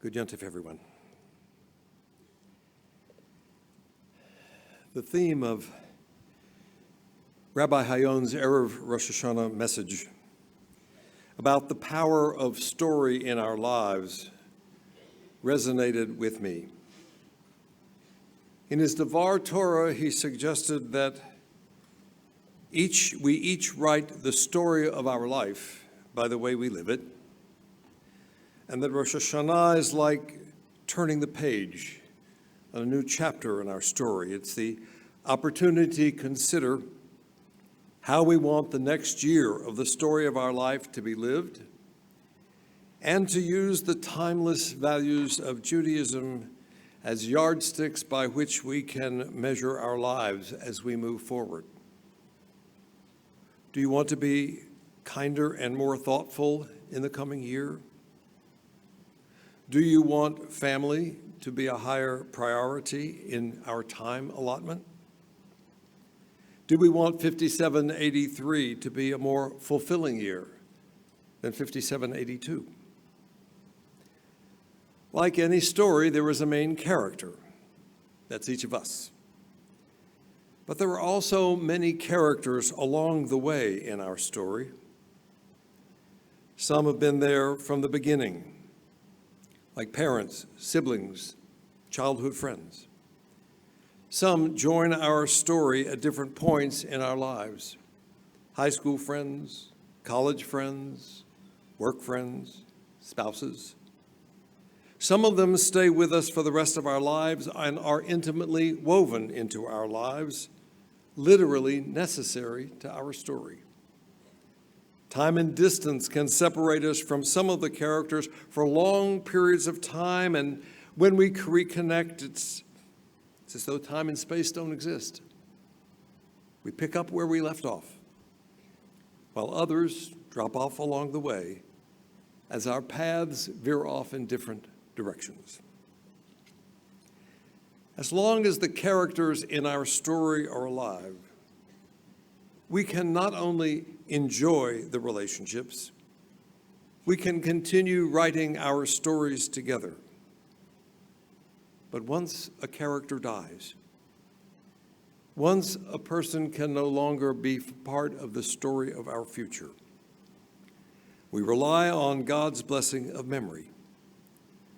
Good Yontif, everyone. The theme of Rabbi Hayon's Erev Rosh Hashanah message about the power of story in our lives resonated with me. In his Devar Torah, he suggested that we each write the story of our life by the way we live it, and that Rosh Hashanah is like turning the page on a new chapter in our story. It's the opportunity to consider how we want the next year of the story of our life to be lived, and to use the timeless values of Judaism as yardsticks by which we can measure our lives as we move forward. Do you want to be kinder and more thoughtful in the coming year? Do you want family to be a higher priority in our time allotment? Do we want 5783 to be a more fulfilling year than 5782? Like any story, there is a main character. That's each of us. But there are also many characters along the way in our story. Some have been there from the beginning, like parents, siblings, childhood friends. Some join our story at different points in our lives: high school friends, college friends, work friends, spouses. Some of them stay with us for the rest of our lives and are intimately woven into our lives, literally necessary to our story. Time and distance can separate us from some of the characters for long periods of time, and when we reconnect, it's as though time and space don't exist. We pick up where we left off, while others drop off along the way as our paths veer off in different directions. As long as the characters in our story are alive, we can not only enjoy the relationships, we can continue writing our stories together. But once a character dies, once a person can no longer be part of the story of our future, we rely on God's blessing of memory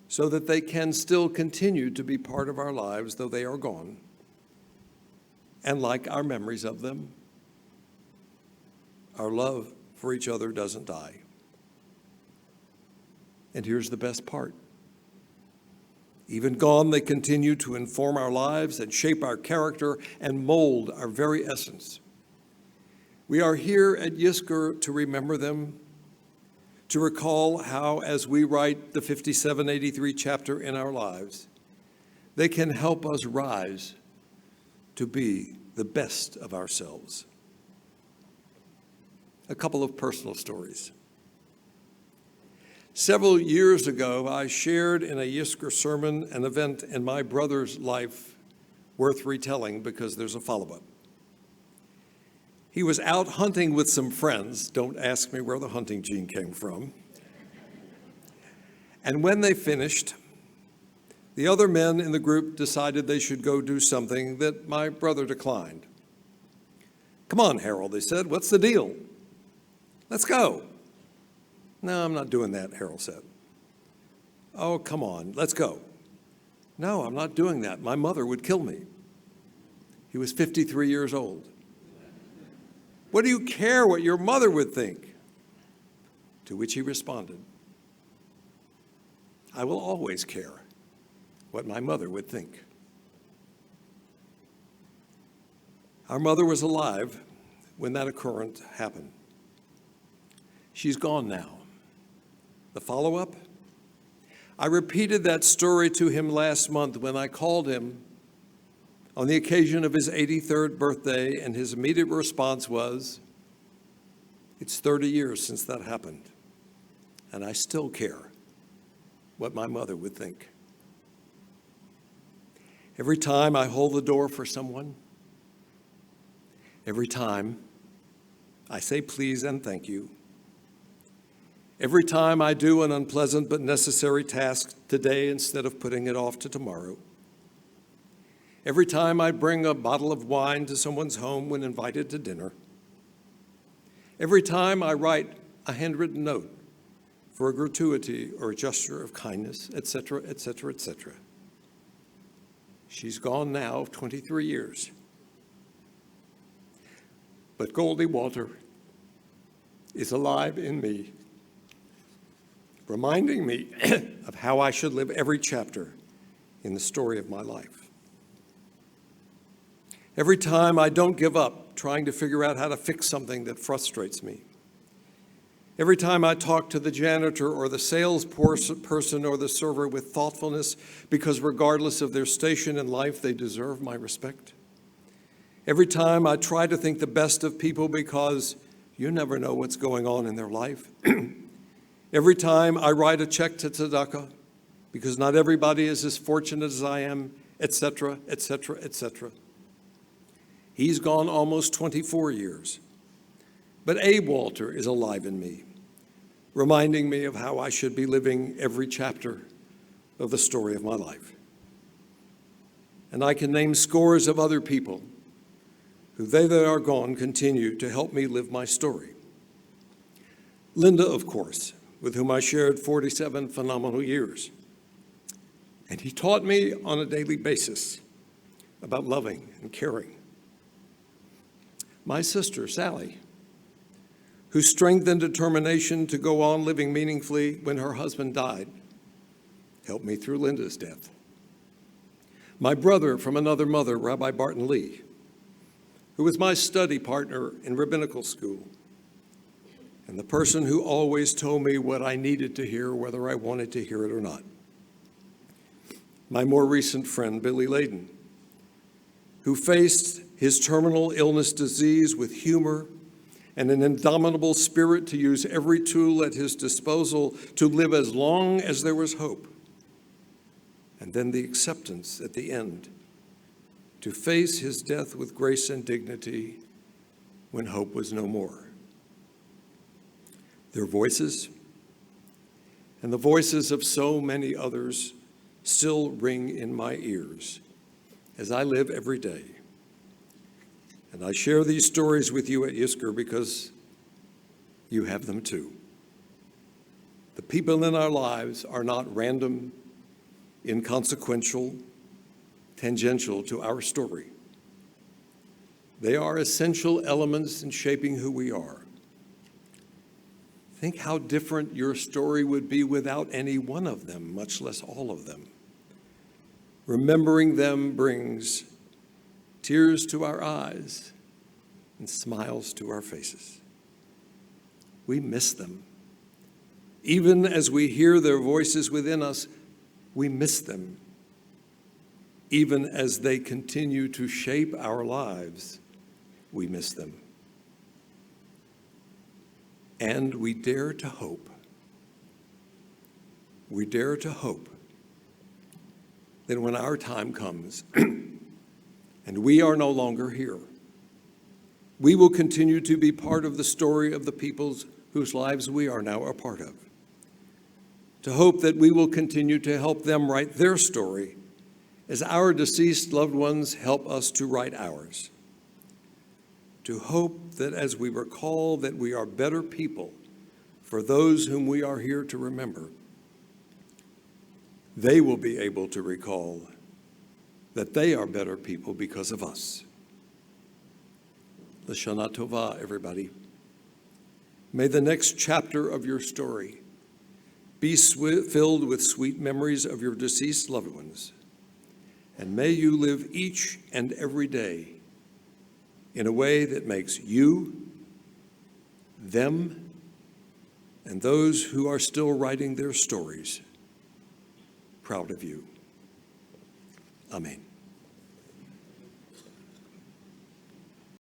so that they can still continue to be part of our lives, though they are gone. And like our memories of them, our love for each other doesn't die. And here's the best part. Even gone, they continue to inform our lives and shape our character and mold our very essence. We are here at Yizkor to remember them, to recall how, as we write the 5783 chapter in our lives, they can help us rise to be the best of ourselves. A couple of personal stories. Several years ago, I shared in a Yizkor sermon an event in my brother's life worth retelling because there's a follow-up. He was out hunting with some friends. Don't ask me where the hunting gene came from. And when they finished, the other men in the group decided they should go do something that my brother declined. "Come on, Harold," they said. "What's the deal? Let's go." "No, I'm not doing that," Harold said. "Oh, come on, let's go." "No, I'm not doing that. My mother would kill me." He was 53 years old. "What do you care what your mother would think?" To which he responded, "I will always care what my mother would think." Our mother was alive when that occurrence happened. She's gone now. The follow-up? I repeated that story to him last month when I called him on the occasion of his 83rd birthday, and his immediate response was, "It's 30 years since that happened, and I still care what my mother would think." Every time I hold the door for someone, every time I say please and thank you, Every time I do an unpleasant but necessary task today instead of putting it off to tomorrow. Every time I bring a bottle of wine to someone's home when invited to dinner. Every time I write a handwritten note for a gratuity or a gesture of kindness, etc., etc., etc. She's gone now 23 years. But Goldie Walter is alive in me, reminding me of how I should live every chapter in the story of my life. Every time I don't give up trying to figure out how to fix something that frustrates me. Every time I talk to the janitor or the salesperson or the server with thoughtfulness, because regardless of their station in life, they deserve my respect. Every time I try to think the best of people because you never know what's going on in their life. Every time I write a check to tzedakah, because not everybody is as fortunate as I am, etc., etc., etc. He's gone almost 24 years. But Abe Walter is alive in me, reminding me of how I should be living every chapter of the story of my life. And I can name scores of other people who, they that are gone, continue to help me live my story. Linda, of course, with whom I shared 47 phenomenal years. And he taught me on a daily basis about loving and caring. My sister, Sally, whose strength and determination to go on living meaningfully when her husband died helped me through Linda's death. My brother from another mother, Rabbi Barton Lee, who was my study partner in rabbinical school, and the person who always told me what I needed to hear, whether I wanted to hear it or not. My more recent friend, Billy Layden, who faced his terminal illness disease with humor and an indomitable spirit to use every tool at his disposal to live as long as there was hope. And then the acceptance at the end to face his death with grace and dignity when hope was no more. Their voices and the voices of so many others still ring in my ears as I live every day. And I share these stories with you at Yizkor because you have them too. The people in our lives are not random, inconsequential, tangential to our story. They are essential elements in shaping who we are. Think how different your story would be without any one of them, much less all of them. Remembering them brings tears to our eyes and smiles to our faces. We miss them. Even as we hear their voices within us, we miss them. Even as they continue to shape our lives, we miss them. And we dare to hope. We dare to hope that when our time comes and we are no longer here, we will continue to be part of the story of the peoples whose lives we are now a part of. To hope that we will continue to help them write their story as our deceased loved ones help us to write ours. To hope that as we recall that we are better people for those whom we are here to remember, they will be able to recall that they are better people because of us. L'Shana Tova, everybody. May the next chapter of your story be filled with sweet memories of your deceased loved ones, and may you live each and every day in a way that makes you, them, and those who are still writing their stories proud of you. Amen.